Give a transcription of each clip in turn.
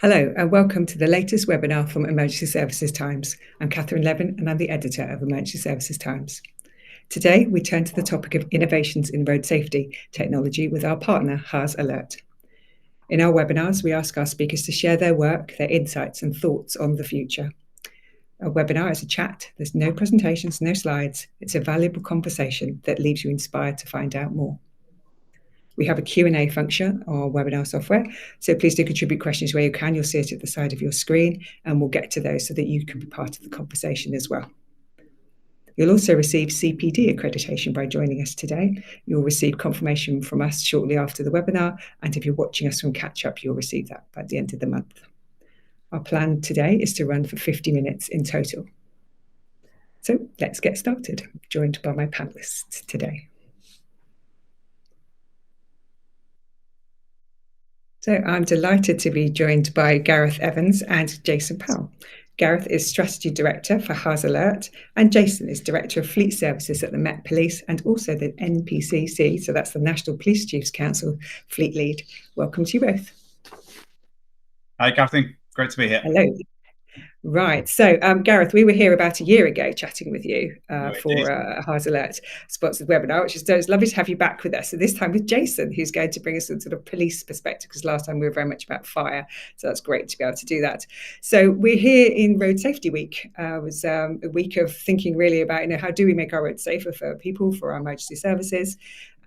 Hello, and welcome to the latest webinar from Emergency Services Times. I'm Catherine Levin, and I'm the editor of Emergency Services Times. Today, we turn to the topic of innovations in road safety technology with our partner, Haas Alert. In our webinars, we ask our speakers to share their work, their insights, and thoughts on the future. A webinar is a chat. There's no presentations, no slides. It's a valuable conversation that leaves you inspired to find out more. We have a Q&A function on our webinar software, so please do contribute questions where you can. You'll see it at the side of your screen, and we'll get to those so that you can be part of the conversation as well. You'll also receive CPD accreditation by joining us today. You'll receive confirmation from us shortly after the webinar, and if you're watching us from Catch Up, you'll receive that by the end of the month. Our plan today is to run for 50 minutes in total. So let's get started. I'm joined by my panelists today. So I'm delighted to be joined by Gareth Evans and Jason Powell. Gareth is Strategy Director for Haas Alert, and Jason is Director of Fleet Services at the Met Police and also the NPCC, so that's the National Police Chiefs Council Fleet Lead. Welcome to you both. Hi, Catherine. Great to be here. Hello. Right. So, Gareth, we were here about a year ago chatting with you for a Haas Alert sponsored webinar, which is lovely to have you back with us. So this time with Jason, who's going to bring us a sort of police perspective, because last time we were very much about fire. So that's great to be able to do that. So we're here in Road Safety Week. It was a week of thinking really about, how do we make our roads safer for people, for our emergency services?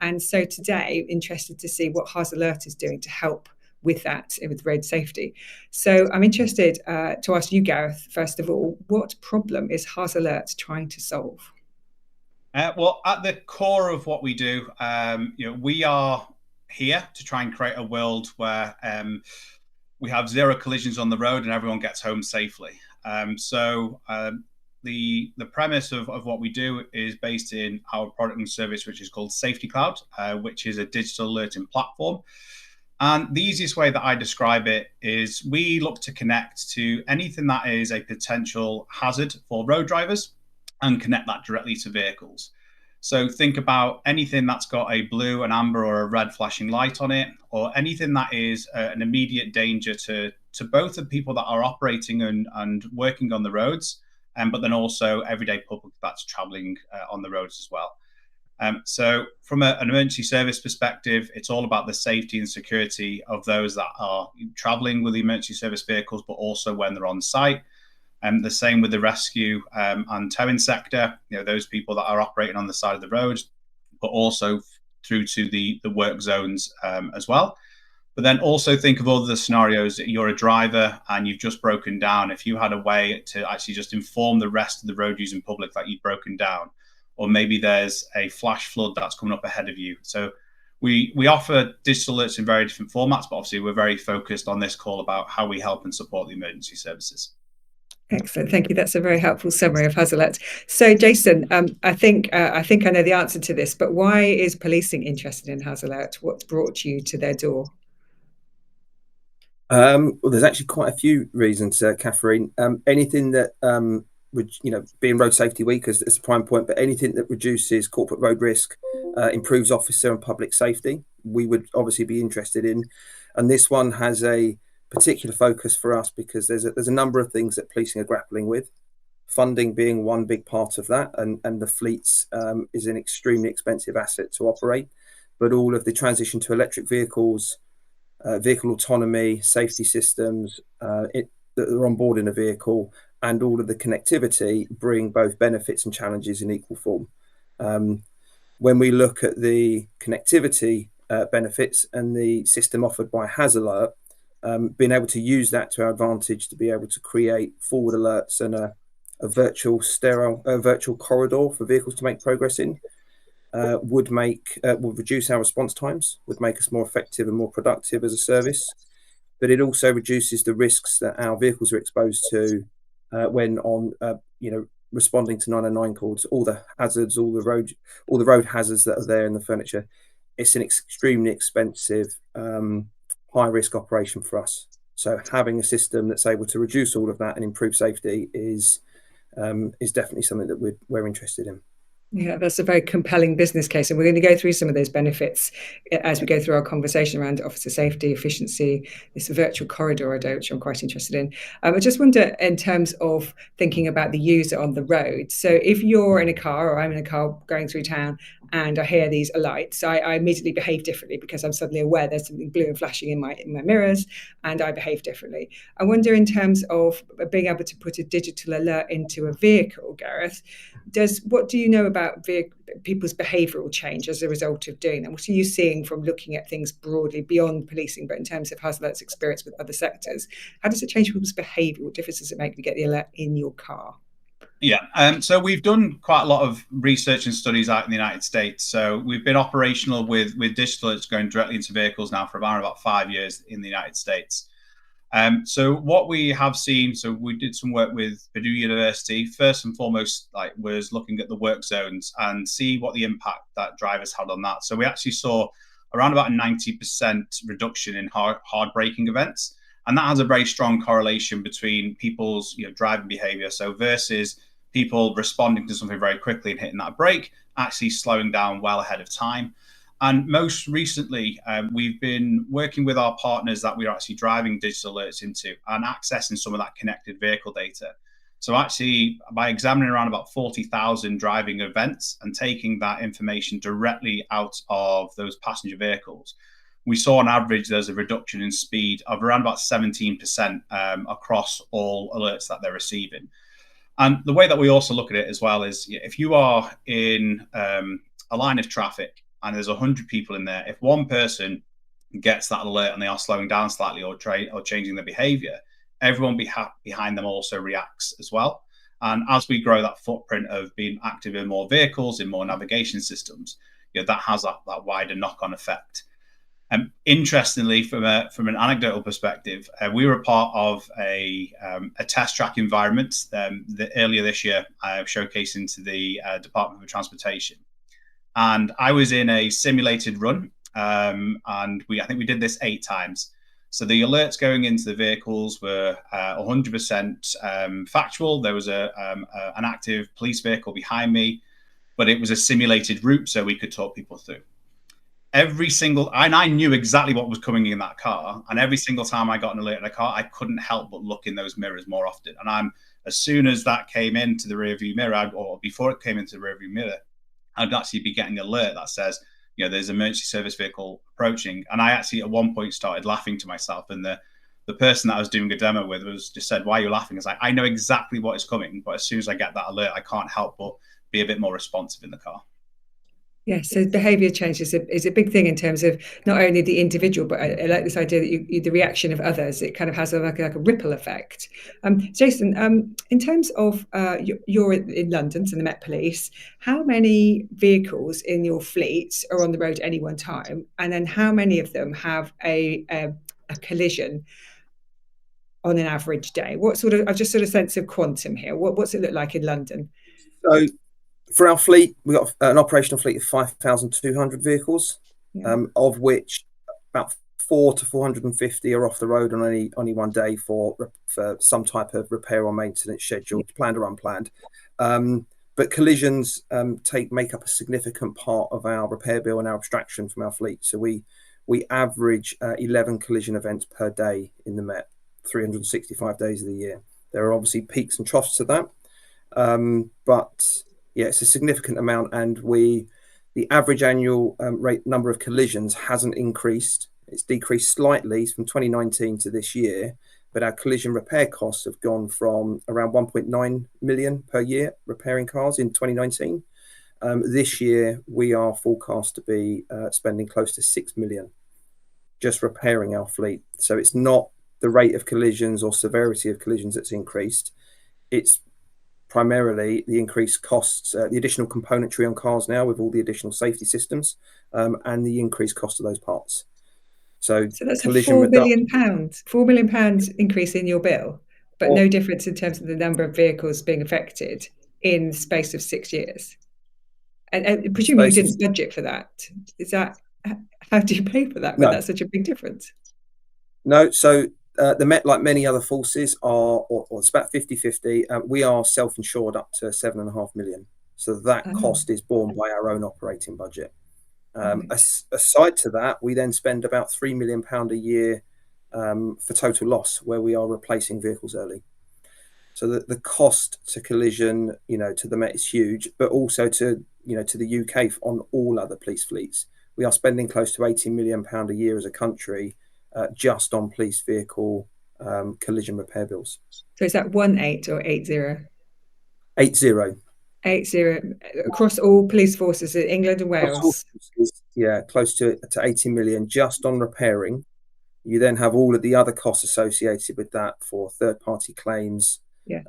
And so today, interested to see what Haas Alert is doing to help with that, with road safety. So I'm interested to ask you, Gareth, first of all, what problem is Haas Alert trying to solve? Well, at the core of what we do, we are here to try and create a world where we have zero collisions on the road and everyone gets home safely. The premise of what we do is based in our product and service, which is called Safety Cloud, which is a digital alerting platform. And the easiest way that I describe it is we look to connect to anything that is a potential hazard for road drivers and connect that directly to vehicles. So think about anything that's got a blue, an amber, or a red flashing light on it, or anything that is an immediate danger to both the people that are operating and working on the roads, but then also everyday public that's traveling on the roads as well. So from an emergency service perspective, it's all about the safety and security of those that are traveling with the emergency service vehicles, but also when they're on site. And the same with the rescue and towing sector, those people that are operating on the side of the road, but also through to the work zones as well. But then also think of all the scenarios that you're a driver and you've just broken down. If you had a way to actually just inform the rest of the road using public that you've broken down, or maybe there's a flash flood that's coming up ahead of you. So we offer digital alerts in very different formats, but obviously we're very focused on this call about how we help and support the emergency services. Excellent, thank you. That's a very helpful summary of Haas Alert. So, Jason, I think I know the answer to this, but why is policing interested in Haas Alert? What's brought you to their door? Well, there's actually quite a few reasons, Catherine. Anything that would, being Road Safety Week as a prime point, but anything that reduces corporate road risk, improves officer and public safety, we would obviously be interested in. And this one has a particular focus for us because there's a number of things that policing are grappling with, funding being one big part of that, and the fleets is an extremely expensive asset to operate, but all of the transition to electric vehicles, vehicle autonomy, safety systems that are on board in a vehicle, and all of the connectivity bring both benefits and challenges in equal form. When we look at the connectivity benefits and the system offered by Haas Alert, being able to use that to our advantage to be able to create forward alerts and a virtual corridor for vehicles to make progress in would reduce our response times, would make us more effective and more productive as a service. But it also reduces the risks that our vehicles are exposed to when on, responding to 909 calls, all the hazards, all the road hazards that are there in the furniture. It's an extremely expensive, high risk operation for us. So having a system that's able to reduce all of that and improve safety is definitely something that we're interested in. Yeah, that's a very compelling business case. And we're going to go through some of those benefits as we go through our conversation around officer safety, efficiency, this virtual corridor idea, which I'm quite interested in. I just wonder, in terms of thinking about the user on the road. So if you're in a car, or I'm in a car going through town, and I hear these lights, I immediately behave differently because I'm suddenly aware there's something blue and flashing in my mirrors, and I behave differently. I wonder, in terms of being able to put a digital alert into a vehicle, Gareth, what do you know about people's behavioural change as a result of doing that? What are you seeing from looking at things broadly beyond policing, but in terms of Haas Alert's experience with other sectors? How does it change people's behaviour? What difference does it make to get the alert in your car? Yeah, so we've done quite a lot of research and studies out in the United States. So we've been operational with digital alerts going directly into vehicles now for around about 5 years in the United States. So what we have seen, so we did some work with Purdue University. First and foremost, was looking at the work zones and see what the impact that drivers had on that. So we actually saw around about a 90% reduction in hard braking events, and that has a very strong correlation between people's driving behavior. So versus people responding to something very quickly and hitting that brake, actually slowing down well ahead of time. And most recently, we've been working with our partners that we're actually driving digital alerts into and accessing some of that connected vehicle data. So actually, by examining around about 40,000 driving events and taking that information directly out of those passenger vehicles, we saw on average there's a reduction in speed of around about 17% across all alerts that they're receiving. And the way that we also look at it as well is, if you are in a line of traffic and there's 100 people in there, if one person gets that alert and they are slowing down slightly or changing their behavior, everyone behind them also reacts as well. And as we grow that footprint of being active in more vehicles, in more navigation systems, that has that wider knock-on effect. Interestingly, from an anecdotal perspective, we were part of a test track environment earlier this year, showcasing to the Department of Transportation. And I was in a simulated run, and I think we did this 8 times. So the alerts going into the vehicles were 100% factual. There was an active police vehicle behind me, but it was a simulated route, so we could talk people through. And I knew exactly what was coming in that car, and every single time I got an alert in a car, I couldn't help but look in those mirrors more often. And as soon as that came into the rearview mirror, or before it came into the rearview mirror, I'd actually be getting an alert that says, there's an emergency service vehicle approaching. And I actually at one point started laughing to myself, and the person that I was doing a demo with just said, "Why are you laughing?" It's like, I know exactly what is coming, but as soon as I get that alert, I can't help but be a bit more responsive in the car. Yeah, so behaviour change is a big thing in terms of not only the individual, but I like this idea that the reaction of others. It kind of has like a ripple effect. Jason, in terms of you're in London, so the Met Police, how many vehicles in your fleet are on the road at any one time, and then how many of them have a collision on an average day? I've just sort of sense of quantum here. What's it look like in London? So, for our fleet, we've got an operational fleet of 5,200 vehicles, of which about 400 to 450 are off the road on only one day for some type of repair or maintenance schedule, planned or unplanned. But collisions make up a significant part of our repair bill and our abstraction from our fleet. So we average 11 collision events per day in the Met, 365 days of the year. There are obviously peaks and troughs to that, but yeah, it's a significant amount, and the average annual rate number of collisions hasn't increased. It's decreased slightly from 2019 to this year, but our collision repair costs have gone from around 1.9 million per year repairing cars in 2019. This year, we are forecast to be spending close to 6 million just repairing our fleet. So it's not the rate of collisions or severity of collisions that's increased. It's primarily the increased costs, the additional componentry on cars now with all the additional safety systems, and the increased cost of those parts. So that's a £4 million increase in your bill, but no difference in terms of the number of vehicles being affected in the space of 6 years. And presumably you didn't budget for that. How do you pay for that when that's such a big difference? No, so the Met, like many other forces, or it's about 50-50. We are self-insured up to 7.5 million. So that cost is borne by our own operating budget. Aside to that, we then spend about £3 million a year for total loss, where we are replacing vehicles early. So the cost to collision, to the Met is huge, but also to the UK on all other police fleets. We are spending close to £80 million a year as a country just on police vehicle collision repair bills. So is that 18 or 80? 80. 80 across all police forces in England and Wales. Yeah, close to 80 million just on repairing. You then have all of the other costs associated with that for third-party claims, yes.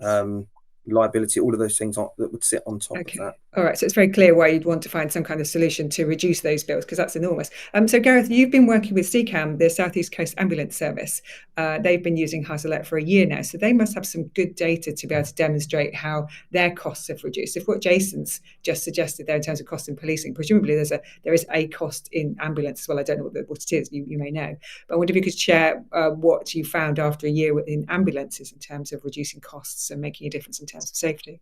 Liability, all of those things that would sit on top of that. All right, so it's very clear why you'd want to find some kind of solution to reduce those bills, because that's enormous. So Gareth, you've been working with CCAM, the South East Coast Ambulance Service. They've been using Haas Alert for a year now, so they must have some good data to be able to demonstrate how their costs have reduced. If what Jason's just suggested there in terms of cost in policing, presumably there is a cost in ambulance as well. I don't know what it is, you may know, but I wonder if you could share what you found after a year in ambulances in terms of reducing costs and making a difference in terms of safety.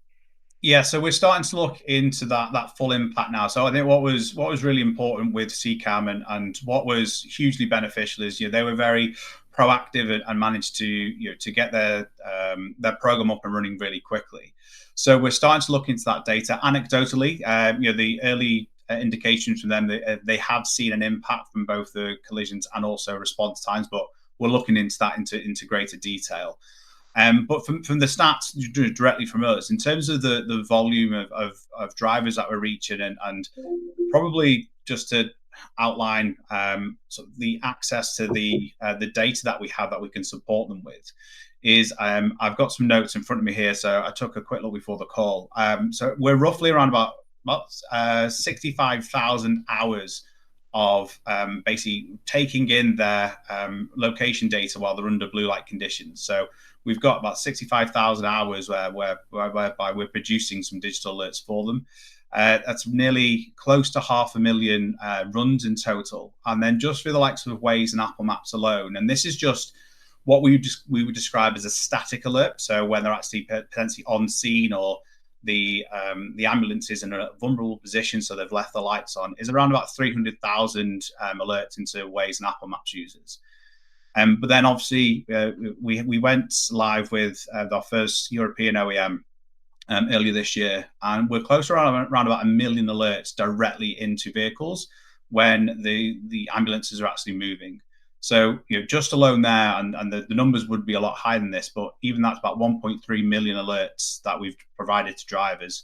Yeah, so we're starting to look into that full impact now. So I think what was really important with CCAM and what was hugely beneficial is they were very proactive and managed to get their program up and running really quickly. So we're starting to look into that data. Anecdotally, the early indications from them, they have seen an impact from both the collisions and also response times, but we're looking into that into greater detail. But from the stats directly from us, in terms of the volume of drivers that we're reaching, and probably just to outline sort of the access to the data that we have that we can support them with, is I've got some notes in front of me here, so I took a quick look before the call. So we're roughly around about 65,000 hours of basically taking in their location data while they're under blue light conditions. So we've got about 65,000 hours whereby we're producing some digital alerts for them. That's nearly close to 500,000 runs in total. And then just for the likes of Waze and Apple Maps alone, and this is just what we would describe as a static alert. So when they're actually potentially on scene, or the ambulance is in a vulnerable position, so they've left the lights on, is around about 300,000 alerts into Waze and Apple Maps users. But then obviously we went live with our first European OEM earlier this year, and we're close around about 1 million alerts directly into vehicles when the ambulances are actually moving. So just alone there, and the numbers would be a lot higher than this, but even that's about 1.3 million alerts that we've provided to drivers.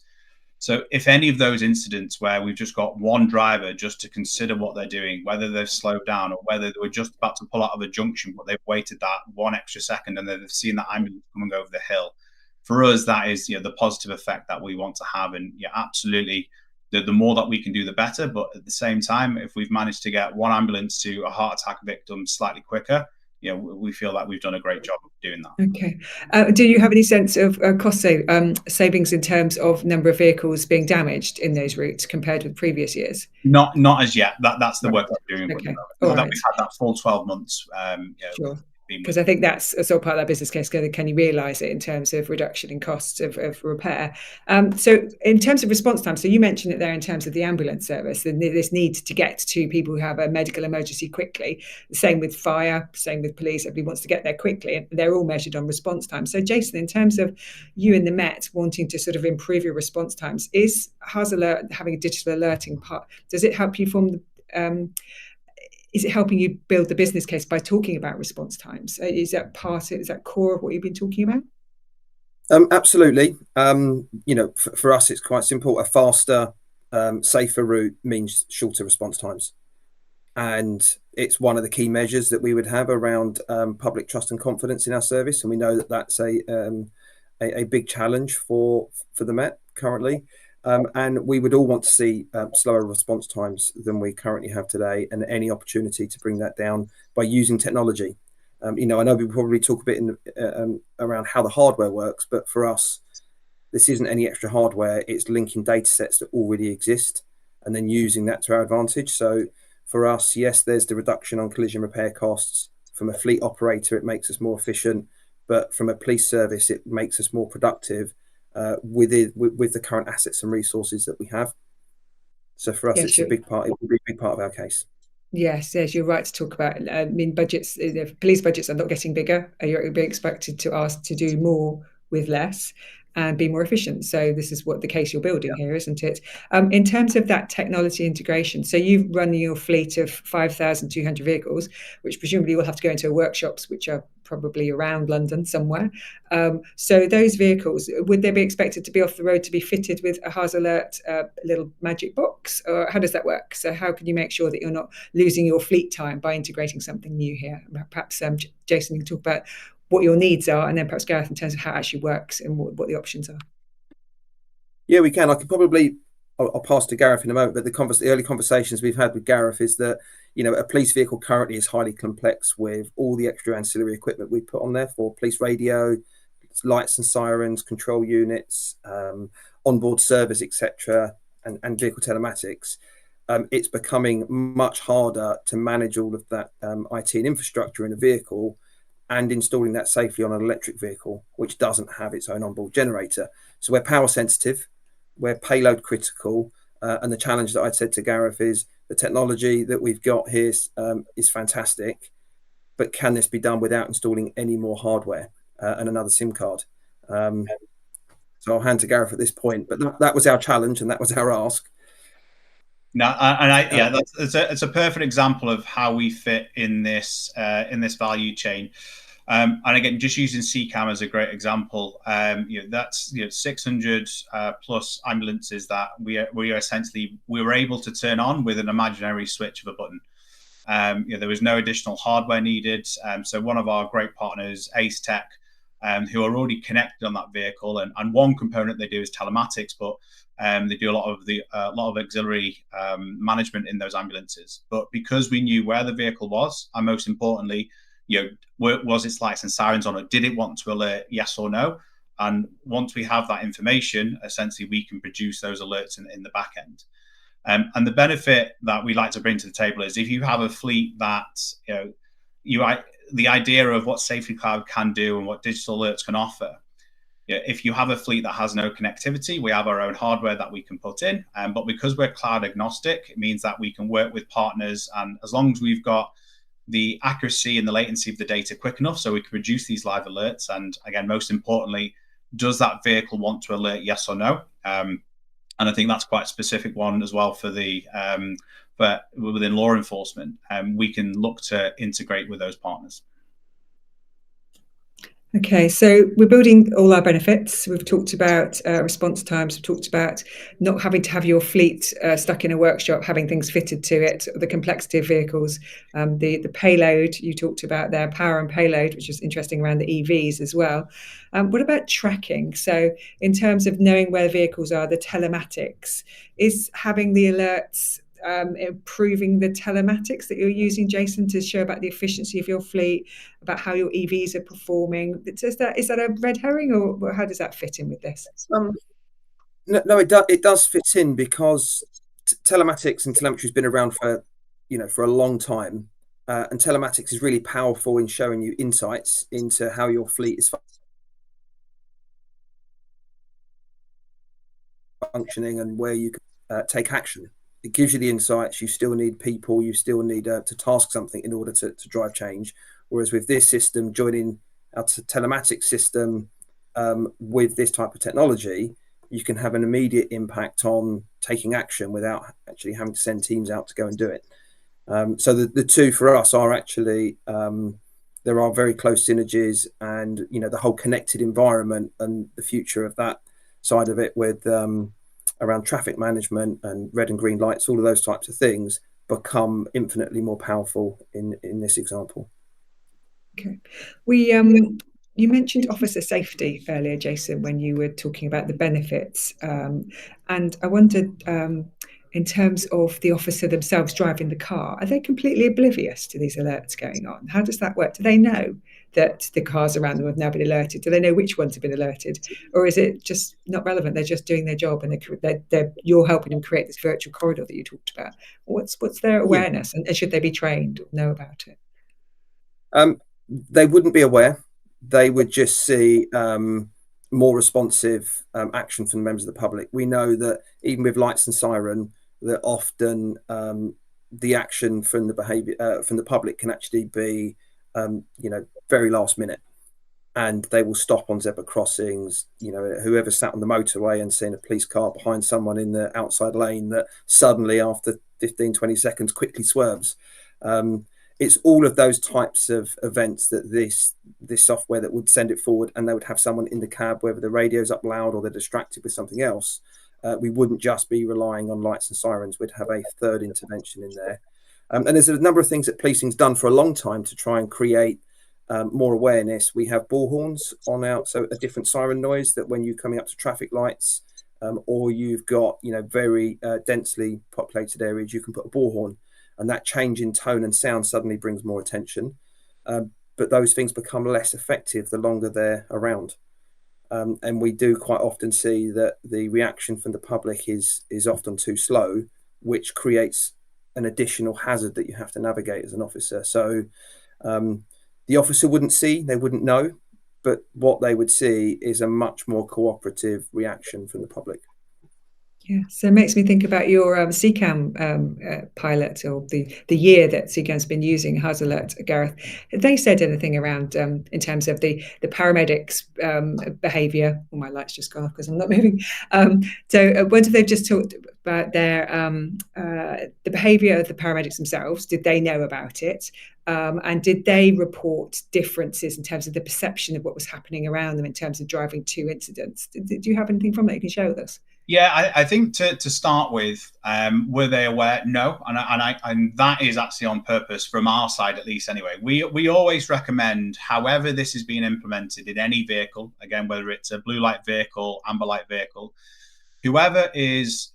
So if any of those incidents where we've just got one driver just to consider what they're doing, whether they've slowed down or whether they were just about to pull out of a junction, but they've waited that one extra second and they've seen that ambulance coming over the hill, for us, that is the positive effect that we want to have. And absolutely, the more that we can do, the better. But at the same time, if we've managed to get one ambulance to a heart attack victim slightly quicker, we feel that we've done a great job of doing that. Okay. Do you have any sense of cost savings in terms of number of vehicles being damaged in those routes compared with previous years? Not as yet. That's the work that we're doing. Okay. So that we've had that full 12 months. Sure. Because I think that's a sort of part of that business case. Can you realise it in terms of reduction in costs of repair? So in terms of response time, so you mentioned it there in terms of the ambulance service, this need to get to people who have a medical emergency quickly. The same with fire, same with police. Everybody wants to get there quickly, and they're all measured on response time. So Jason, in terms of you and the Met wanting to sort of improve your response times, is Haas Alert having a digital alerting part? Does it help you form the is it helping you build the business case by talking about response times? Is that core of what you've been talking about? Absolutely. For us, it's quite simple. A faster, safer route means shorter response times. And it's one of the key measures that we would have around public trust and confidence in our service. And we know that that's a big challenge for the Met currently. And we would all want to see slower response times than we currently have today, and any opportunity to bring that down by using technology. I know we probably talk a bit around how the hardware works, but for us, this isn't any extra hardware. It's linking data sets that already exist and then using that to our advantage. So for us, yes, there's the reduction on collision repair costs. From a fleet operator, it makes us more efficient, but from a police service, it makes us more productive. with the current assets and resources that we have. So for us, it's a big part. It will be a big part of our case. Yes, you're right to talk about. I mean, budgets. Police budgets are not getting bigger. You're being expected to ask to do more with less and be more efficient. So this is what the case you're building here, isn't it? In terms of that technology integration, so you've run your fleet of 5,200 vehicles, which presumably will have to go into workshops, which are probably around London somewhere. So those vehicles, would they be expected to be off the road to be fitted with a Haas Alert little magic box? Or how does that work? So how can you make sure that you're not losing your fleet time by integrating something new here? Perhaps Jason, you can talk about what your needs are, and then perhaps Gareth in terms of how it actually works and what the options are. Yeah, we can. I could probably, I'll pass to Gareth in a moment, but the early conversations we've had with Gareth is that, a police vehicle currently is highly complex with all the extra ancillary equipment we put on there for police radio, lights and sirens, control units, onboard service, etc., and vehicle telematics. It's becoming much harder to manage all of that IT and infrastructure in a vehicle and installing that safely on an electric vehicle, which doesn't have its own onboard generator. So we're power sensitive, we're payload critical, and the challenge that I'd said to Gareth is the technology that we've got here is fantastic, but can this be done without installing any more hardware and another SIM card? So I'll hand to Gareth at this point, but that was our challenge and that was our ask. No, it's a perfect example of how we fit in this value chain. And again, just using CCAM as a great example, that's 600 plus ambulances that we were able to turn on with an imaginary switch of a button. There was no additional hardware needed. So one of our great partners, Ace Tech, who are already connected on that vehicle, and one component they do is telematics, but they do a lot of auxiliary management in those ambulances. But because we knew where the vehicle was, and most importantly, was its lights and sirens on, or did it want to alert, yes or no? And once we have that information, essentially we can produce those alerts in the back end. And the benefit that we like to bring to the table is if you have a fleet that the idea of what Safety Cloud can do and what digital alerts can offer. If you have a fleet that has no connectivity, we have our own hardware that we can put in. But because we're cloud agnostic, it means that we can work with partners, and as long as we've got the accuracy and the latency of the data quick enough, so we can produce these live alerts. And again, most importantly, does that vehicle want to alert, yes or no? And I think that's quite a specific one as well for within law enforcement. We can look to integrate with those partners. Okay, so we're building all our benefits. We've talked about response times. We've talked about not having to have your fleet stuck in a workshop, having things fitted to it, the complexity of vehicles, the payload you talked about there, power and payload, which is interesting around the EVs as well. What about tracking? So in terms of knowing where vehicles are, the telematics, is having the alerts improving the telematics that you're using, Jason, to show about the efficiency of your fleet, about how your EVs are performing? Is that a red herring, or how does that fit in with this? No, it does fit in because telematics and telemetry has been around for a long time, and telematics is really powerful in showing you insights into how your fleet is functioning and where you can take action. It gives you the insights. You still need people. You still need to task something in order to drive change. Whereas with this system, joining our telematics system with this type of technology, you can have an immediate impact on taking action without actually having to send teams out to go and do it. So the two for us are actually, there are very close synergies, and the whole connected environment and the future of that side of it with around traffic management and red and green lights, all of those types of things become infinitely more powerful in this example. Okay. You mentioned officer safety earlier, Jason, when you were talking about the benefits. And I wondered, in terms of the officer themselves driving the car, are they completely oblivious to these alerts going on? How does that work? Do they know that the cars around them have now been alerted? Do they know which ones have been alerted? Or is it just not relevant? They're just doing their job, and you're helping them create this virtual corridor that you talked about. What's their awareness? And should they be trained or know about it? They wouldn't be aware. They would just see more responsive action from members of the public. We know that even with lights and siren, that often the action from the behaviour from the public can actually be, very last minute, and they will stop on zebra crossings. Whoever sat on the motorway and seen a police car behind someone in the outside lane that suddenly after 15-20 seconds quickly swerves. It's all of those types of events that this software that would send it forward, and they would have someone in the cab, whether the radio's up loud or they're distracted with something else. We wouldn't just be relying on lights and sirens. We'd have a third intervention in there. And there's a number of things that policing's done for a long time to try and create more awareness. We have bullhorns on out, so a different siren noise that when you're coming up to traffic lights, or you've got very densely populated areas, you can put a bullhorn, and that change in tone and sound suddenly brings more attention. But those things become less effective the longer they're around. And we do quite often see that the reaction from the public is often too slow, which creates an additional hazard that you have to navigate as an officer. So the officer wouldn't see, they wouldn't know, but what they would see is a much more cooperative reaction from the public. Yeah, so it makes me think about your CCAM pilot, or the year that CCAM's been using Haas Alert, Gareth. Have they said anything around in terms of the paramedics' behaviour? Oh, my light's just gone off because I'm not moving. So whether they've just talked about their the behaviour of the paramedics themselves, did they know about it? And did they report differences in terms of the perception of what was happening around them in terms of driving to incidents? Do you have anything from that you can share with us? Yeah, I think to start with, were they aware? No, and that is actually on purpose from our side, at least. Anyway, we always recommend, however this is being implemented in any vehicle, again, whether it's a blue light vehicle, amber light vehicle, whoever is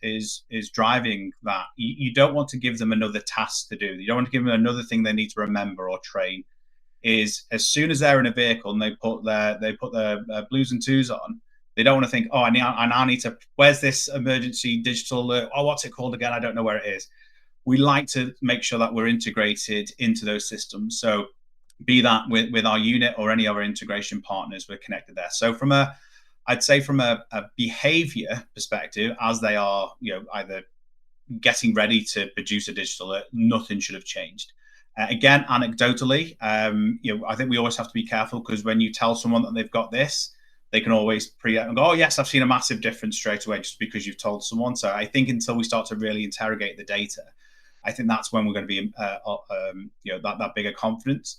driving that, you don't want to give them another task to do. You don't want to give them another thing they need to remember or train. Is as soon as they're in a vehicle and they put their blues and twos on, they don't want to think, oh, I now need to, where's this emergency digital alert? Oh, what's it called again? I don't know where it is. We like to make sure that we're integrated into those systems. So be that with our unit or any other integration partners, we're connected there. So I'd say from a behavior perspective, as they are, either getting ready to produce a digital alert, nothing should have changed. Again, anecdotally, I think we always have to be careful, because when you tell someone that they've got this, they can always and go, oh, yes, I've seen a massive difference straight away just because you've told someone. So I think until we start to really interrogate the data, I think that's when we're going to be, that bigger confidence.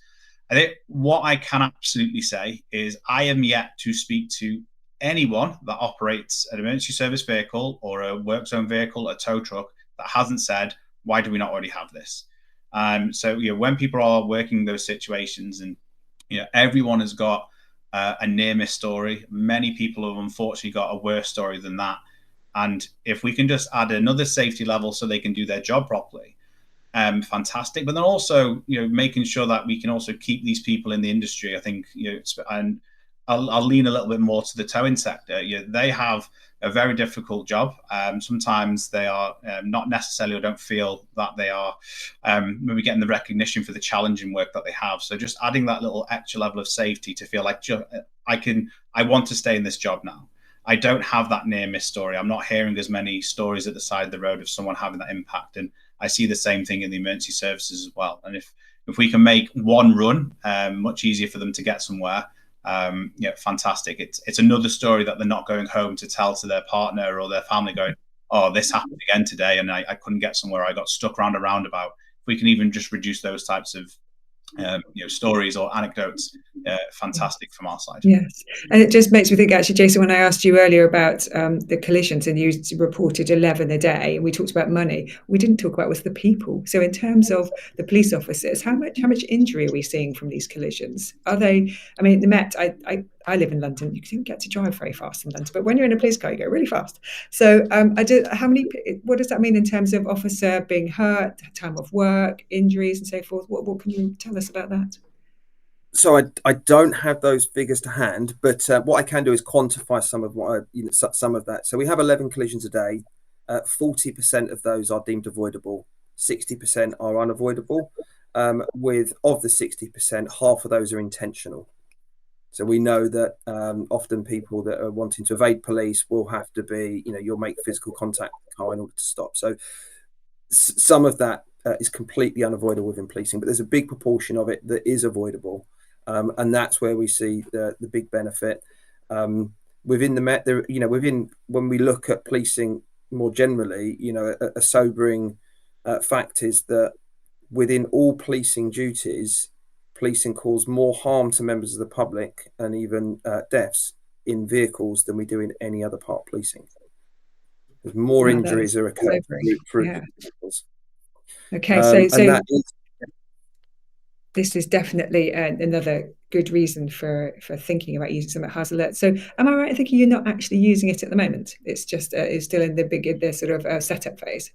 I think what I can absolutely say is I am yet to speak to anyone that operates an emergency service vehicle or a work zone vehicle, a tow truck, that hasn't said, why do we not already have this? So, when people are working those situations, and, everyone has got a near miss story. Many people have unfortunately got a worse story than that. And if we can just add another safety level so they can do their job properly, fantastic. But then also, making sure that we can also keep these people in the industry. I think, and I'll lean a little bit more to the towing sector. They have a very difficult job. Sometimes they are not necessarily, or don't feel that they are maybe getting the recognition for the challenging work that they have. So just adding that little extra level of safety to feel like I want to stay in this job now. I don't have that near miss story. I'm not hearing as many stories at the side of the road of someone having that impact. And I see the same thing in the emergency services as well. And if we can make one run much easier for them to get somewhere, fantastic. It's another story that they're not going home to tell to their partner or their family, going, oh, this happened again today and I couldn't get somewhere, I got stuck around a roundabout. If we can even just reduce those types of stories or anecdotes, fantastic from our side. Yes, and it just makes me think, actually, Jason, when I asked you earlier about the collisions, and you reported 11 a day, and we talked about money, we didn't talk about was the people. So in terms of the police officers, how much injury are we seeing from these collisions? Are they, I mean, the Met, I live in London, you can't get to drive very fast in London, but when you're in a police car, you go really fast. So what does that mean in terms of officer being hurt, time of work, injuries and so forth? What can you tell us about that? So I don't have those figures to hand, but what I can do is quantify some of some of that. So we have 11 collisions a day. 40% of those are deemed avoidable. 60% are unavoidable. Of the 60%, half of those are intentional. So we know that often people that are wanting to evade police will have to be, you'll make physical contact with the car in order to stop. So some of that is completely unavoidable within policing, but there's a big proportion of it that is avoidable. And that's where we see the big benefit. Within the Met, when we look at policing more generally, a sobering fact is that within all policing duties, policing cause more harm to members of the public and even deaths in vehicles than we do in any other part of policing. There's more injuries are occurring through vehicles. Okay, so that is, this is definitely another good reason for thinking about using something like Haas Alert. So am I right in thinking you're not actually using it at the moment? It's just it's still in the sort of setup phase.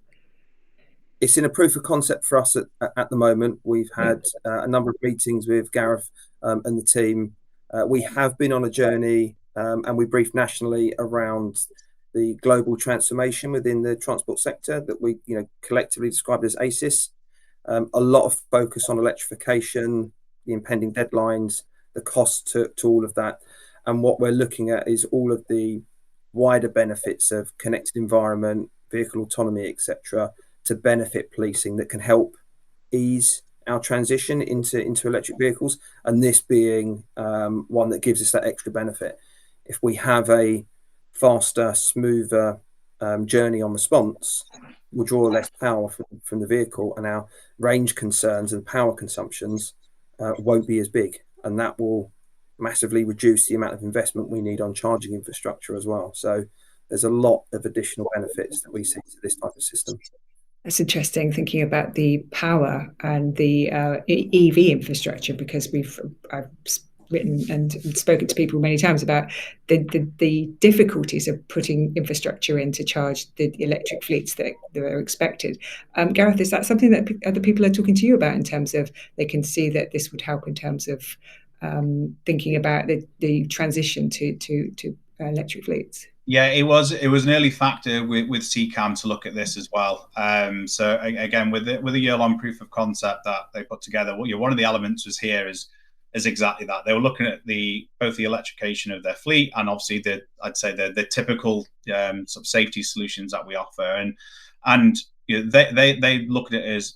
It's in a proof of concept for us at the moment. We've had a number of meetings with Gareth and the team. We have been on a journey and we briefed nationally around the global transformation within the transport sector that we collectively described as ACES. A lot of focus on electrification, the impending deadlines, the cost to all of that. And what we're looking at is all of the wider benefits of connected environment, vehicle autonomy, etc., to benefit policing that can help ease our transition into electric vehicles. And this being one that gives us that extra benefit. If we have a faster, smoother journey on response, we'll draw less power from the vehicle, and our range concerns and power consumptions won't be as big, and that will massively reduce the amount of investment we need on charging infrastructure as well. So there's a lot of additional benefits that we see to this type of system. That's interesting, thinking about the power and the EV infrastructure, because I've written and spoken to people many times about the difficulties of putting infrastructure in to charge the electric fleets that are expected. Gareth, is that something that other people are talking to you about in terms of they can see that this would help in terms of thinking about the transition to electric fleets? Yeah, it was an early factor with CCAM to look at this as well. So again, with a year-long proof of concept that they put together, one of the elements was here is exactly that. They were looking at both the electrification of their fleet and obviously the typical sort of safety solutions that we offer, and they look at it as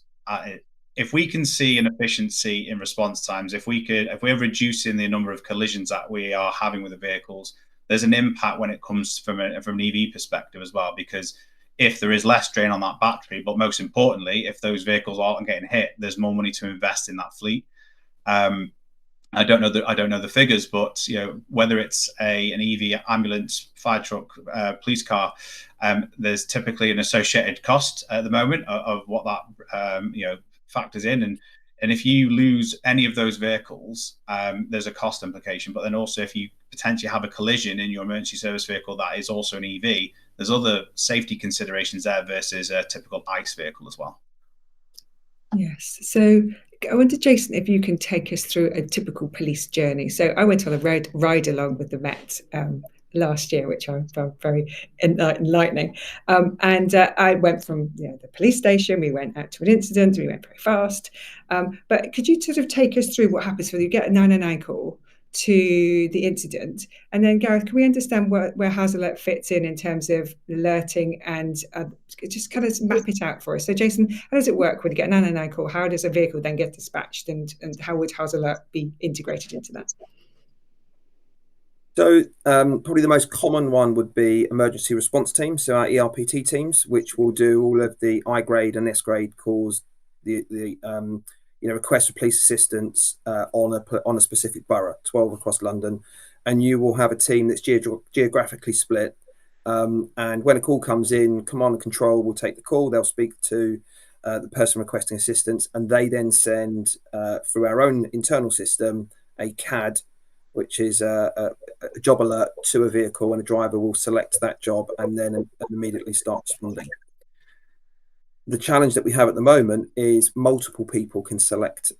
if we can see an efficiency in response times, if we're reducing the number of collisions that we are having with the vehicles, there's an impact when it comes from an EV perspective as well, because if there is less drain on that battery, but most importantly, if those vehicles aren't getting hit, there's more money to invest in that fleet. I don't know the figures, but whether it's an EV ambulance, fire truck, police car, there's typically an associated cost at the moment of what that factors in, and if you lose any of those vehicles, there's a cost implication. But then also, if you potentially have a collision in your emergency service vehicle that is also an EV, there's other safety considerations there versus a typical ICE vehicle as well. Yes. So I wonder, Jason, if you can take us through a typical police journey. So I went on a ride along with the Met last year, which I found very enlightening. And I went from the police station, we went out to an incident, we went very fast. But could you sort of take us through what happens when you get a 999 call to the incident? And then, Gareth, can we understand where Haas Alert fits in terms of alerting and just kind of map it out for us? So, Jason, how does it work when you get a 999 call? How does a vehicle then get dispatched, and how would Haas Alert be integrated into that? So probably the most common one would be emergency response teams, so our ERPT teams, which will do all of the I grade and S grade calls, the request for police assistance on a specific borough, 12 across London, and you will have a team that's geographically split. And when a call comes in, command and control will take the call. They'll speak to the person requesting assistance, and they then send through our own internal system a CAD, which is a job alert to a vehicle, and a driver will select that job and then immediately start responding. The challenge that we have at the moment is multiple people can select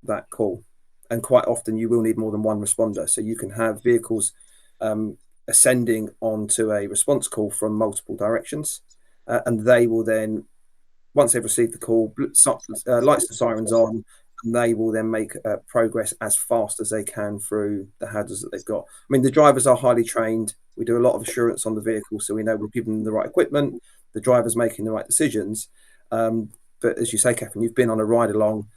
that call, and quite often you will need more than one responder. So you can have vehicles ascending onto a response call from multiple directions, and they will then, once they've received the call, lights and sirens on, and they will then make progress as fast as they can through the hazards that they've got. I mean, the drivers are highly trained. We do a lot of assurance on the vehicle, so we know we're giving them the right equipment, the driver's making the right decisions. But as you say, Catherine, you've been on a ride along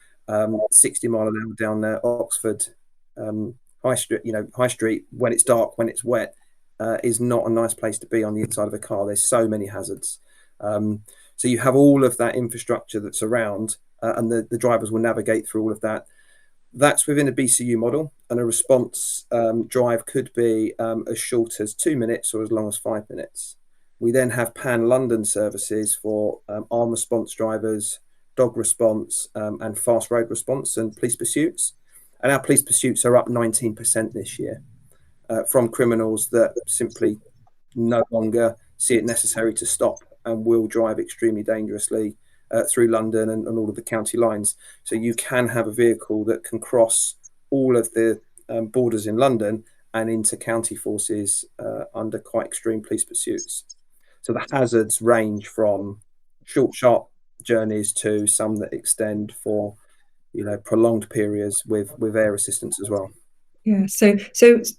60 mile an hour down Oxford High Street. High Street when it's dark, when it's wet, is not a nice place to be on the inside of a car. There's so many hazards. So you have all of that infrastructure that's around, and the drivers will navigate through all of that. That's within a BCU model, and a response drive could be as short as 2 minutes or as long as 5 minutes. We then have pan-London services for armed response drivers, dog response, and fast road response and police pursuits. And our police pursuits are up 19% this year from criminals that simply no longer see it necessary to stop and will drive extremely dangerously through London and all of the county lines. So you can have a vehicle that can cross all of the borders in London and into county forces under quite extreme police pursuits. So the hazards range from short, sharp journeys to some that extend for, prolonged periods with air assistance as well. Yeah, so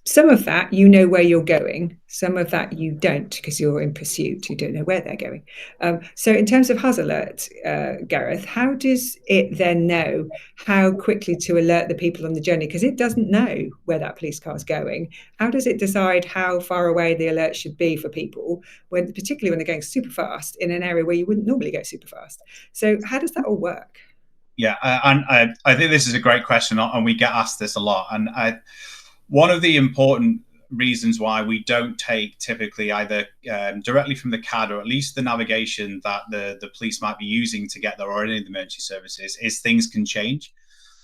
some of that you know where you're going, some of that you don't because you're in pursuit. You don't know where they're going. So in terms of Haas Alert, Gareth, how does it then know how quickly to alert the people on the journey? Because it doesn't know where that police car is going. How does it decide how far away the alert should be for people, particularly when they're going super fast in an area where you wouldn't normally go super fast? So how does that all work? Yeah, and I think this is a great question, and we get asked this a lot. And one of the important reasons why we don't take typically either directly from the CAD or at least the navigation that the police might be using to get there or any of the emergency services is things can change.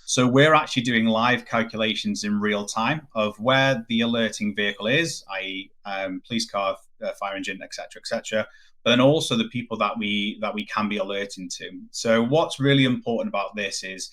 So we're actually doing live calculations in real time of where the alerting vehicle is, i.e. Police car, fire engine, etc., but then also the people that we can be alerting to. So what's really important about this is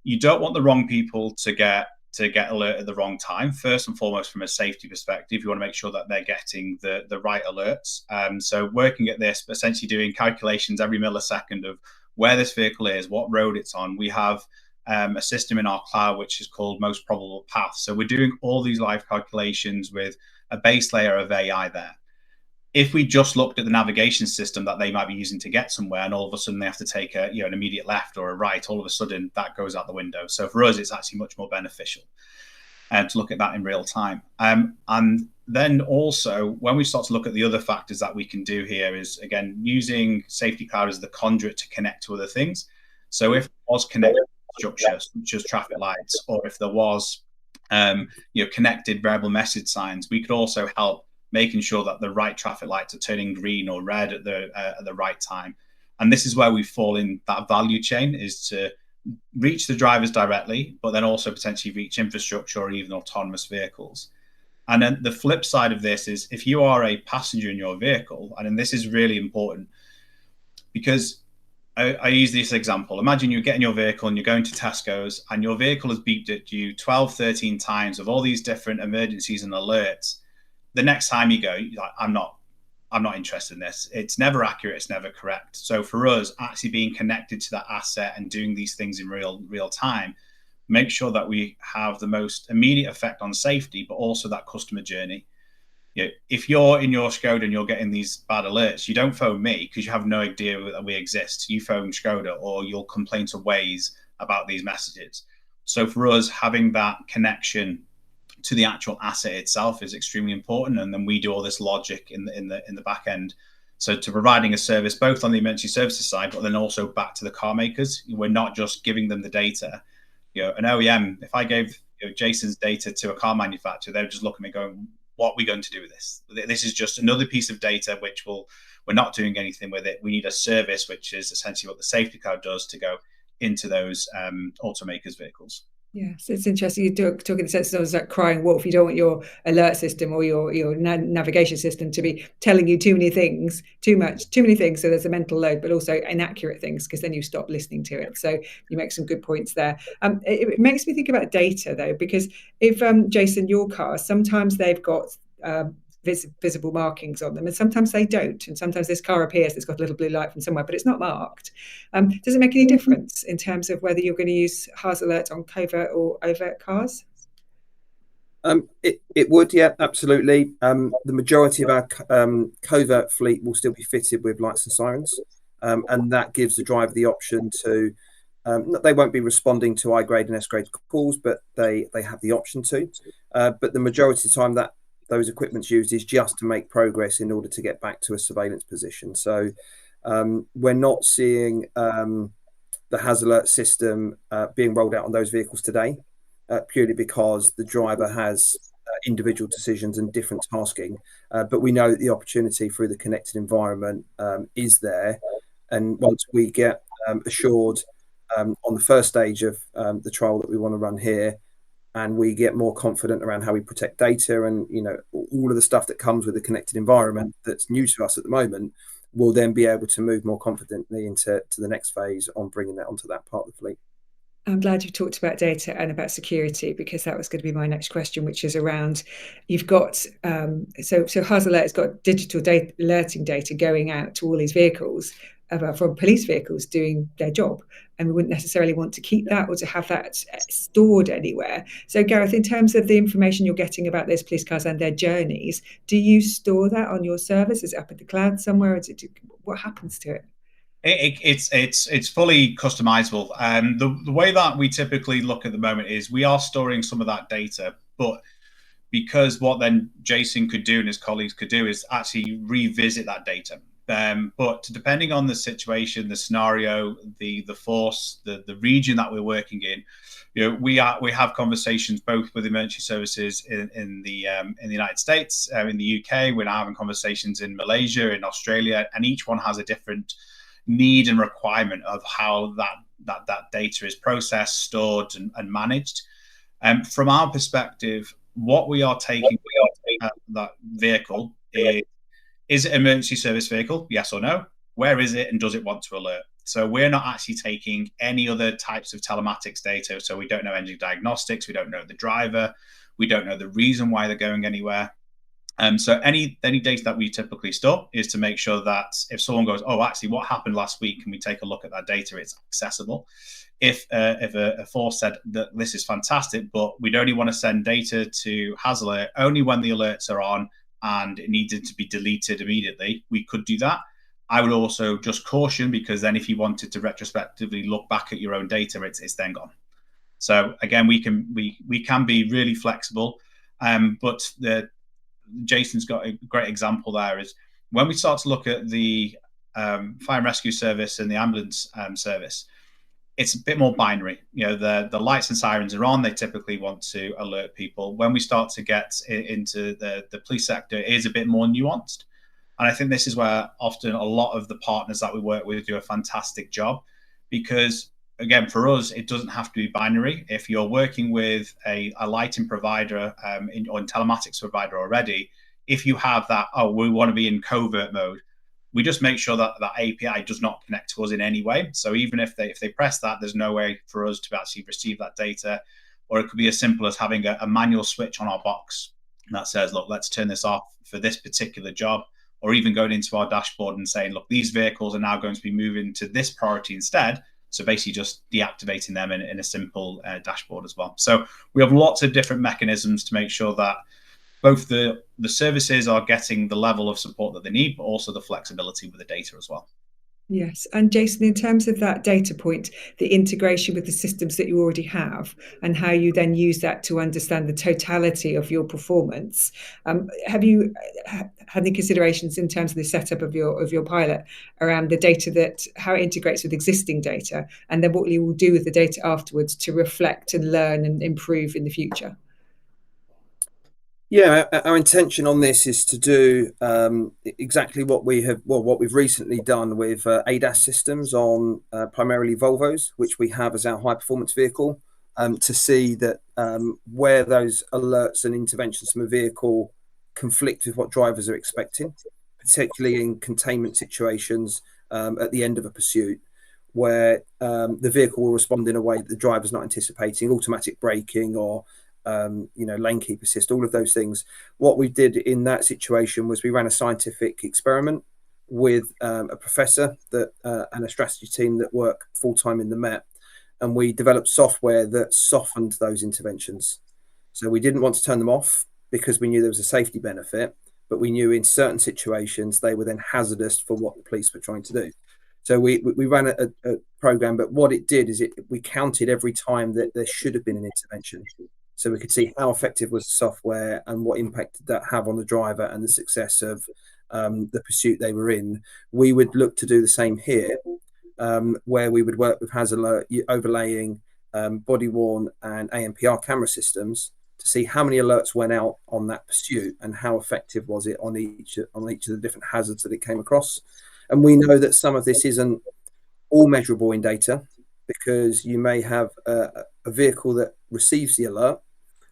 you don't want the wrong people to get alert at the wrong time. First and foremost, from a safety perspective, you want to make sure that they're getting the right alerts. So working at this, essentially doing calculations every millisecond of where this vehicle is, what road it's on. We have a system in our cloud which is called most probable path. So we're doing all these live calculations with a base layer of AI there. If we just looked at the navigation system that they might be using to get somewhere, and all of a sudden they have to take an immediate left or a right, all of a sudden that goes out the window. So for us, it's actually much more beneficial to look at that in real time. And then also, when we start to look at the other factors that we can do here is, again, using Safety Cloud as the conduit to connect to other things. So if it was connected structure, such as traffic lights, or if there was connected variable message signs, we could also help making sure that the right traffic lights are turning green or red at the right time. And this is where we fall in that value chain, is to reach the drivers directly, but then also potentially reach infrastructure or even autonomous vehicles. And then the flip side of this is if you are a passenger in your vehicle, and then this is really important because I use this example. Imagine you get in your vehicle and you're going to Tesco's and your vehicle has beeped at you 12, 13 times of all these different emergencies and alerts. The next time you go, you're like, I'm not interested in this. It's never accurate. It's never correct. So for us, actually being connected to that asset and doing these things in real time, make sure that we have the most immediate effect on safety, but also that customer journey. If you're in your Skoda and you're getting these bad alerts, you don't phone me because you have no idea that we exist. You phone Skoda or you'll complain to Waze about these messages. So for us, having that connection to the actual asset itself is extremely important, and then we do all this logic in the back end. So to providing a service both on the emergency services side, but then also back to the car makers. We're not just giving them the data. An OEM, if I gave Jason's data to a car manufacturer, they would just look at me going, what are we going to do with this? This is just another piece of data which we're not doing anything with it. We need a service, which is essentially what the Safety Cloud does to go into those automakers' vehicles. Yes, it's interesting. You're talking in the sense of like crying wolf. You don't want your alert system or your navigation system to be telling you too many things. So there's a mental load, but also inaccurate things, because then you stop listening to it. So you make some good points there. It makes me think about data though, because if Jason, your cars, sometimes they've got visible markings on them, and sometimes they don't, and sometimes this car appears, it's got a little blue light from somewhere, but it's not marked. Does it make any difference in terms of whether you're going to use Haas Alert on covert or overt cars? It would, yeah, absolutely. The majority of our covert fleet will still be fitted with lights and sirens, and that gives the driver the option to. They won't be responding to I grade and S grade calls, but they have the option to. But the majority of the time that those equipment's used is just to make progress in order to get back to a surveillance position. So we're not seeing the Haas Alert system being rolled out on those vehicles today, purely because the driver has individual decisions and different tasking. But we know that the opportunity through the connected environment is there. And once we get assured on the first stage of the trial that we want to run here, and we get more confident around how we protect data and all of the stuff that comes with the connected environment that's new to us at the moment, we'll then be able to move more confidently into the next phase on bringing that onto that part of the fleet. I'm glad you talked about data and about security, because that was going to be my next question, which is around, you've got, so Haas Alert has got digital data, alerting data going out to all these vehicles from police vehicles doing their job. And we wouldn't necessarily want to keep that or to have that stored anywhere. So Gareth, in terms of the information you're getting about those police cars and their journeys, do you store that on your servers? Is it up in the cloud somewhere? What happens to it? It's fully customizable. The way that we typically look at the moment is we are storing some of that data, but because what then Jason could do and his colleagues could do is actually revisit that data. But depending on the situation, the scenario, the force, the region that we're working in, we have conversations both with emergency services in the United States, in the UK. We're now having conversations in Malaysia, in Australia, and each one has a different need and requirement of how that data is processed, stored, and managed. From our perspective, what we are taking that vehicle is it an emergency service vehicle? Yes or no? Where is it, and does it want to alert? So we're not actually taking any other types of telematics data. So we don't know engine diagnostics. We don't know the driver. We don't know the reason why they're going anywhere. So any data that we typically store is to make sure that if someone goes, oh, actually, what happened last week? Can we take a look at that data? It's accessible. If a force said that this is fantastic, but we'd only want to send data to Haas Alert only when the alerts are on and it needed to be deleted immediately, we could do that. I would also just caution, because then if you wanted to retrospectively look back at your own data, it's then gone. So again, we can be really flexible, but Jason's got a great example there. Is when we start to look at the fire and rescue service and the ambulance service, it's a bit more binary. The lights and sirens are on. They typically want to alert people. When we start to get into the police sector, it is a bit more nuanced. And I think this is where often a lot of the partners that we work with do a fantastic job, because again, for us, it doesn't have to be binary. If you're working with a lighting provider or telematics provider already, if you have that, we want to be in covert mode, we just make sure that that API does not connect to us in any way. So even if they press that, there's no way for us to actually receive that data. Or it could be as simple as having a manual switch on our box that says, look, let's turn this off for this particular job. Or even going into our dashboard and saying, look, these vehicles are now going to be moving to this priority instead. So basically just deactivating them in a simple dashboard as well. So we have lots of different mechanisms to make sure that both the services are getting the level of support that they need, but also the flexibility with the data as well. Yes. And Jason, in terms of that data point, the integration with the systems that you already have and how you then use that to understand the totality of your performance, have you had any considerations in terms of the setup of your pilot around the data, how it integrates with existing data, and then what you will do with the data afterwards to reflect and learn and improve in the future? Yeah, our intention on this is to do exactly what we've recently done with ADAS systems on primarily Volvos, which we have as our high performance vehicle, to see that where those alerts and interventions from a vehicle conflict with what drivers are expecting, particularly in containment situations at the end of a pursuit, where the vehicle will respond in a way that the driver's not anticipating, automatic braking or lane keep assist, all of those things. What we did in that situation was we ran a scientific experiment with a professor and a strategy team that work full-time in the Met, and we developed software that softened those interventions. So we didn't want to turn them off because we knew there was a safety benefit, but we knew in certain situations they were then hazardous for what the police were trying to do. So we ran a program, but what it did is we counted every time that there should have been an intervention. So we could see how effective was the software and what impact did that have on the driver and the success of the pursuit they were in. We would look to do the same here, where we would work with Haas Alert, overlaying body-worn and ANPR camera systems to see how many alerts went out on that pursuit and how effective was it on each of the different hazards that it came across. And we know that some of this isn't all measurable in data, because you may have a vehicle that receives the alert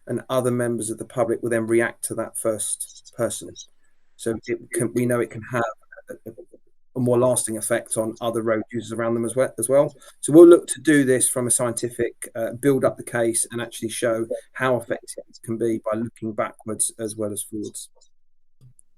and other members of the public will then react to that first person. So we know it can have a more lasting effect on other road users around them as well. So we'll look to do this from a scientific, build up the case and actually show how effective it can be by looking backwards as well as forwards.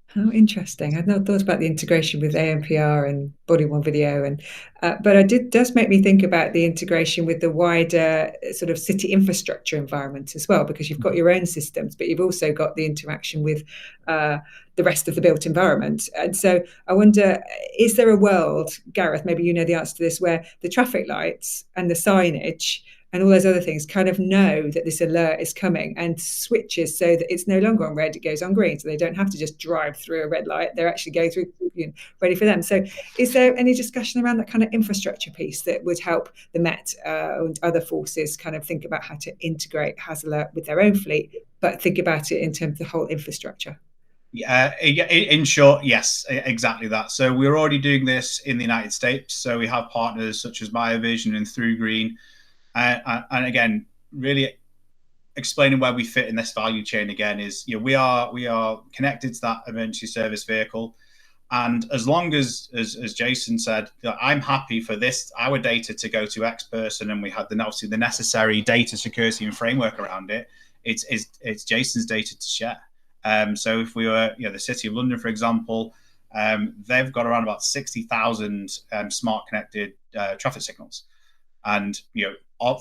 How interesting. I'd not thought about the integration with ANPR and body-worn video, but it does make me think about the integration with the wider sort of city infrastructure environment as well, because you've got your own systems, but you've also got the interaction with the rest of the built environment. And so I wonder, is there a world, Gareth, maybe you know the answer to this, where the traffic lights and the signage and all those other things kind of know that this alert is coming and switches so that it's no longer on red, it goes on green, so they don't have to just drive through a red light, they're actually going through, ready for them. So is there any discussion around that kind of infrastructure piece that would help the Met and other forces kind of think about how to integrate Haas Alert with their own fleet, but think about it in terms of the whole infrastructure? In short, yes, exactly that. So we're already doing this in the United States. So we have partners such as MyVision and Through Green. And again, really explaining where we fit in this value chain again is, we are connected to that emergency service vehicle. And as long as Jason said, I'm happy for our data to go to X person, and we had obviously the necessary data security and framework around it, it's Jason's data to share. So if we were, the City of London, for example, they've got around about 60,000 smart connected traffic signals. And,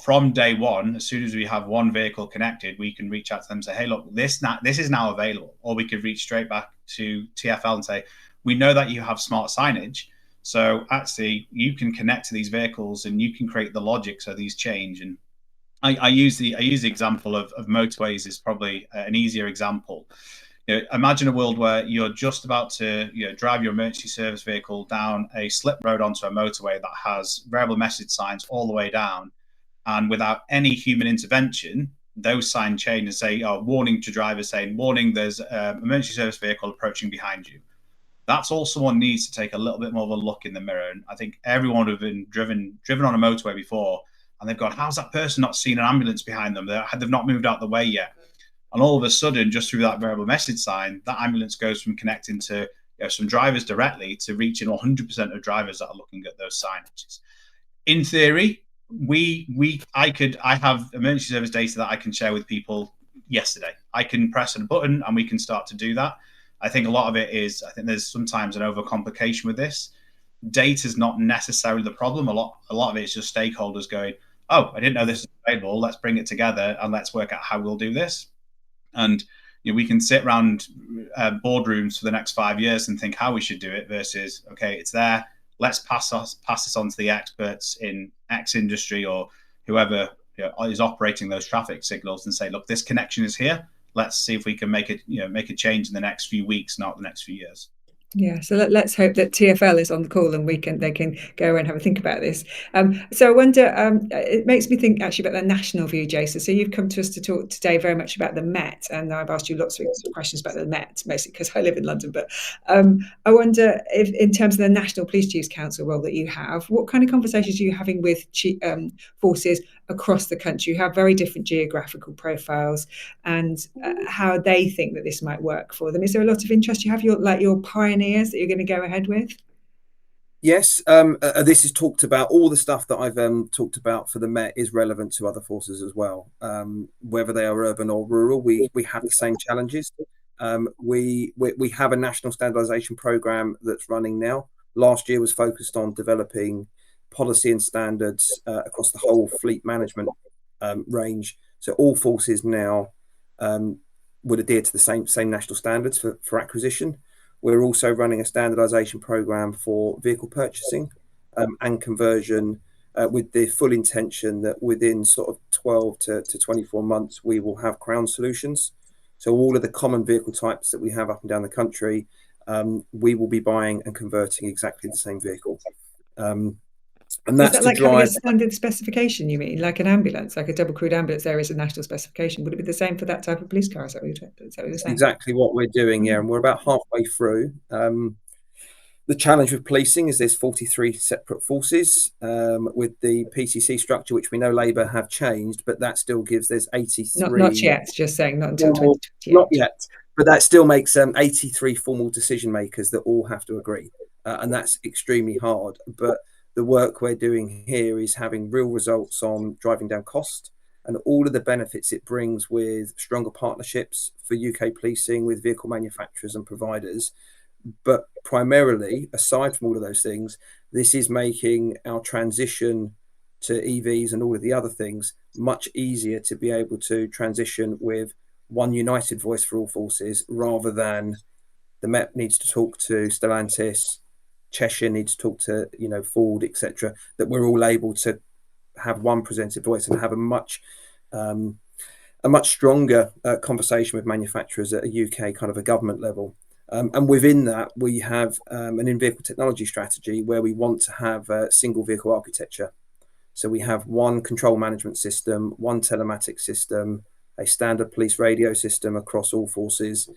from day one, as soon as we have one vehicle connected, we can reach out to them and say, hey, look, this is now available. Or we could reach straight back to TfL and say, we know that you have smart signage. So actually, you can connect to these vehicles and you can create the logic so these change. And I use the example of motorways is probably an easier example. Imagine a world where you're just about to drive your emergency service vehicle down a slip road onto a motorway that has variable message signs all the way down, and without any human intervention, those signs change and say, warning to drivers, saying, warning, there's an emergency service vehicle approaching behind you. That's all someone needs to take a little bit more of a look in the mirror. And I think everyone would have been driven on a motorway before, and they've gone, how's that person not seen an ambulance behind them? They've not moved out the way yet. And all of a sudden, just through that variable message sign, that ambulance goes from connecting to some drivers directly to reaching 100% of drivers that are looking at those signages. In theory, I have emergency service data that I can share with people yesterday. I can press a button and we can start to do that. I think a lot of it is, I think there's sometimes an overcomplication with this. Data is not necessarily the problem. A lot of it is just stakeholders going, oh, I didn't know this was available. Let's bring it together and let's work out how we'll do this. And we can sit around boardrooms for the next 5 years and think how we should do it versus, okay, it's there. Let's pass this on to the experts in X industry or whoever is operating those traffic signals and say, look, this connection is here. Let's see if we can make a change in the next few weeks, not the next few years. Yeah, so let's hope that TfL is on the call and they can go and have a think about this. So I wonder, it makes me think actually about the national view, Jason. So you've come to us to talk today very much about the Met, and I've asked you lots of questions about the Met, mostly because I live in London. But I wonder if, in terms of the National Police Chiefs Council role that you have, what kind of conversations are you having with forces across the country who have very different geographical profiles, and how they think that this might work for them? Is there a lot of interest? You have your pioneers that you're going to go ahead with? Yes, this is talked about. All the stuff that I've talked about for the Met is relevant to other forces as well. Whether they are urban or rural, we have the same challenges. We have a national standardisation programme that's running now. Last year was focused on developing policy and standards across the whole fleet management range. So all forces now would adhere to the same national standards for acquisition. We're also running a standardisation programme for vehicle purchasing and conversion with the full intention that within sort of 12 to 24 months, we will have crown solutions. So all of the common vehicle types that we have up and down the country, we will be buying and converting exactly the same vehicle. And Is that's that to like having a drive. standard specification, you mean? Like an ambulance, like a double crewed ambulance, there is a national specification. Would it be the same for that type of police car? Is that what you're saying? Exactly what we're doing, yeah. And we're about halfway through. The challenge with policing is there's 43 separate forces with the PCC structure, which we know Labour have changed, but that still gives there's Not 83. yet, just saying, not until Formal, 2028. not yet, but that still makes 83 formal decision makers that all have to agree, and that's extremely hard. But the work we're doing here is having real results on driving down cost and all of the benefits it brings with stronger partnerships for UK policing with vehicle manufacturers and providers. But primarily, aside from all of those things, this is making our transition to EVs and all of the other things much easier to be able to transition with one united voice for all forces, rather than the Met needs to talk to Stellantis, Cheshire needs to talk to Ford, etc. That we're all able to have one presented voice and have a much stronger conversation with manufacturers at a UK kind of a government level. And within that, we have an in-vehicle technology strategy where we want to have a single vehicle architecture. So we have one control management system, one telematics system, a standard police radio system across all forces.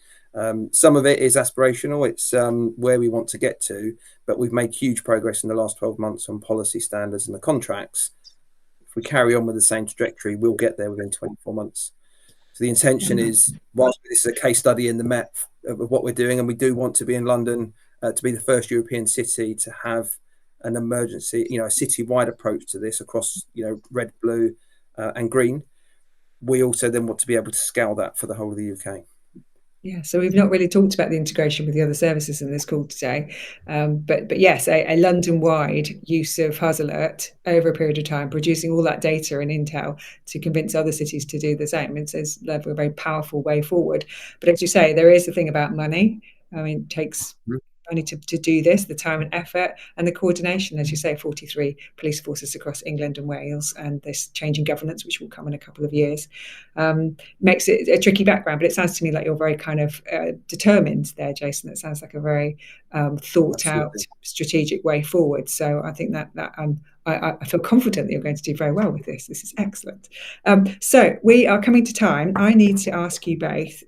Some of it is aspirational. It's where we want to get to, but we've made huge progress in the last 12 months on policy standards and the contracts. If we carry on with the same trajectory, we'll get there within 24 months. So the intention is, whilst this is a case study in the Met of what we're doing, and we do want to be in London to be the first European city to have an emergency, a city-wide approach to this across, red, blue, and green. We also then want to be able to scale that for the whole of the UK. Yeah, so we've not really talked about the integration with the other services in this call today, but yes, a London-wide use of Haas Alert over a period of time, producing all that data and intel to convince other cities to do the same. It's a very powerful way forward. But as you say, there is the thing about money. I mean, it takes money to do this, the time and effort and the coordination, as you say, 43 police forces across England and Wales, and this change in governance, which will come in a couple of years, makes it a tricky background. But it sounds to me like you're very kind of determined there, Jason. It sounds like a very thought out, strategic way forward. So I think that I feel confident that you're going to do very well with this. This is excellent. So we are coming to time. I need to ask you both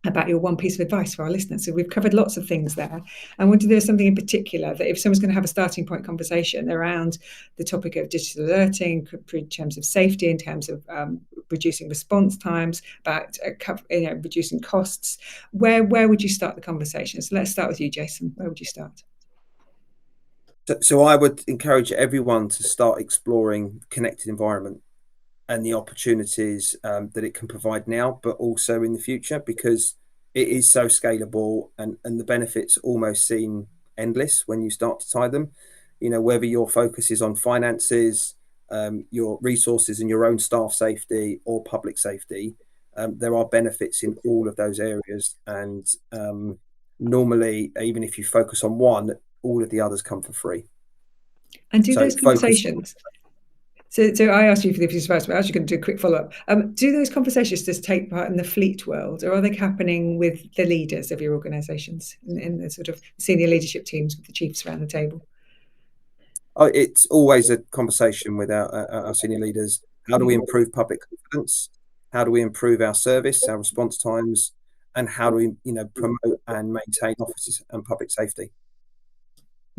about your one piece of advice for our listeners. So we've covered lots of things there. I wonder if there's something in particular that if someone's going to have a starting point conversation around the topic of digital alerting in terms of safety, in terms of reducing response times, about reducing costs, where would you start the conversation? So let's start with you, Jason. Where would you start? So I would encourage everyone to start exploring connected environment and the opportunities that it can provide now, but also in the future, because it is so scalable and the benefits almost seem endless when you start to tie them. Whether your focus is on finances, your resources and your own staff safety or public safety, there are benefits in all of those areas. And normally, even if you focus on one, all of the others come for free. And do those conversations... So I asked you for this first, but I was actually going to do a quick follow-up. Do those conversations just take part in the fleet world, or are they happening with the leaders of your organisations in the sort of senior leadership teams with the chiefs around the table? It's always a conversation with our senior leaders. How do we improve public confidence? How do we improve our service, our response times, and how do we, promote and maintain officers and public safety?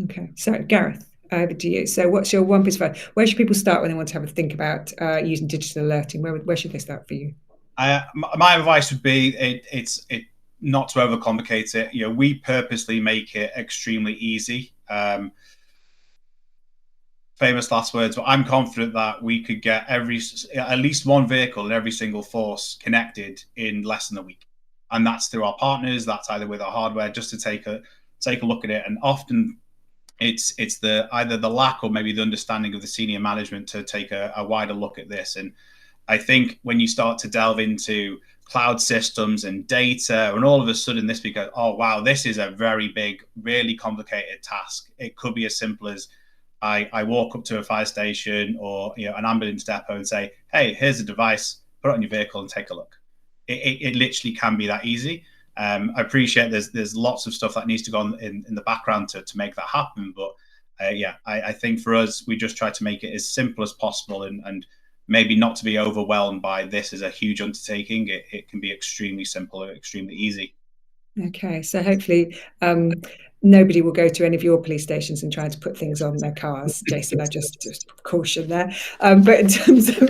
Okay, so Gareth, over to you. So what's your one piece of advice? Where should people start when they want to have a think about using digital alerting? Where should they start for you? My advice would be it's not to overcomplicate it. We purposely make it extremely easy. Famous last words, but I'm confident that we could get at least one vehicle in every single force connected in less than a week, and that's through our partners. That's either with our hardware, just to take a look at it. And often it's either the lack or maybe the understanding of the senior management to take a wider look at this. And I think when you start to delve into cloud systems and data, and all of a sudden this becomes, oh wow, this is a very big, really complicated task. It could be as simple as I walk up to a fire station or an ambulance depot and say, hey, here's a device, put it on your vehicle and take a look. It literally can be that easy. I appreciate there's lots of stuff that needs to go on in the background to make that happen. But I think for us, we just try to make it as simple as possible, and maybe not to be overwhelmed by this as a huge undertaking. It can be extremely simple and extremely easy. Okay, so hopefully nobody will go to any of your police stations and try to put things on their cars, Jason. I just caution there. But in terms of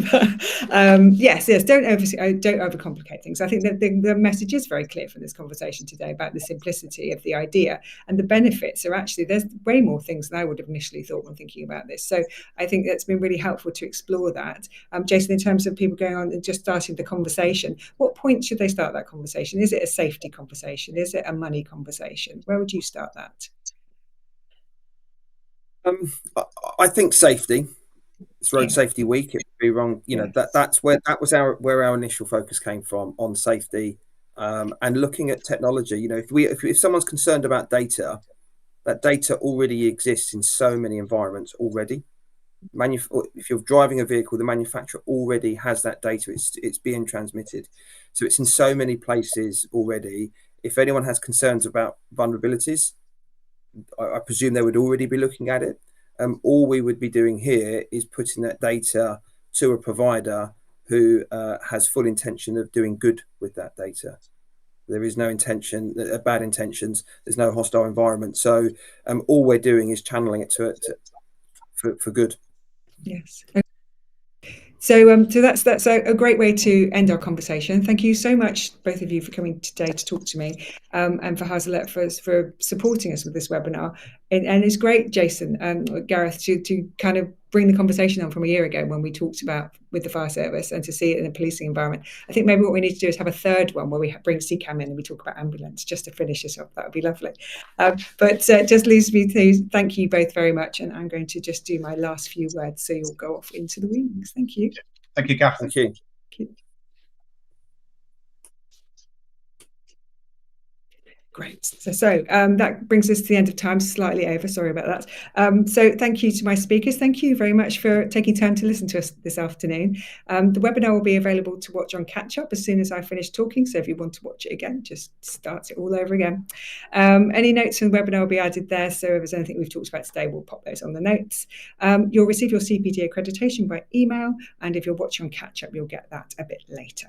yes, don't overcomplicate things. I think that the message is very clear from this conversation today about the simplicity of the idea, and the benefits are actually, there's way more things than I would have initially thought when thinking about this. So I think that's been really helpful to explore that. Jason, in terms of people going on and just starting the conversation, what point should they start that conversation? Is it a safety conversation? Is it a money conversation? Where would you start that? I think safety. It's Road Safety Week. It would be wrong, yes. That was where our initial focus came from, on safety, and looking at technology. If someone's concerned about data, that data already exists in so many environments already. If you're driving a vehicle, the manufacturer already has that data. It's being transmitted, so it's in so many places already. If anyone has concerns about vulnerabilities, I presume they would already be looking at it. All we would be doing here is putting that data to a provider who has full intention of doing good with that data. There is no bad intentions. There's no hostile environment. So all we're doing is channeling it for good. Yes. So that's a great way to end our conversation. Thank you so much, both of you, for coming today to talk to me, and for Haas Alert for supporting us with this webinar. And it's great, Jason and Gareth, to kind of bring the conversation on from a year ago when we talked about with the fire service, and to see it in a policing environment. I think maybe what we need to do is have a third one where we bring CCAM in and we talk about ambulance, just to finish this up. That would be lovely. But just leaves me to thank you both very much, and I'm going to just do my last few words so you'll go off into the wings. Thank you. Thank you, Gareth. Thank you. Thank you. Great. So that brings us to the end of time, slightly over. Sorry about that. So thank you to my speakers. Thank you very much for taking time to listen to us this afternoon. The webinar will be available to watch on catch up as soon as I finish talking. So if you want to watch it again, just start it all over again. Any notes from the webinar will be added there. So if there's anything we've talked about today, we'll pop those on the notes. You'll receive your CPD accreditation by email. And if you're watching on catch up, you'll get that a bit later.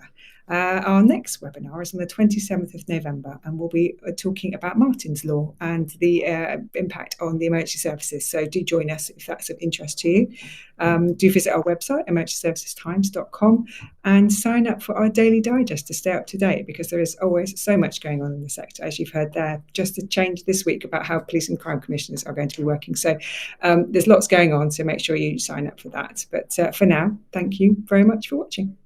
Our next webinar is on the 27th of November, and we'll be talking about Martin's Law and the impact on the emergency services. So do join us if that's of interest to you. Do visit our website, emergencyservicestimes.com, and sign up for our daily digest to stay up to date, because there is always so much going on in the sector, as you've heard there. Just a change this week about how police and crime commissioners are going to be working. So there's lots going on, so make sure you sign up for that. But for now, thank you very much for watching.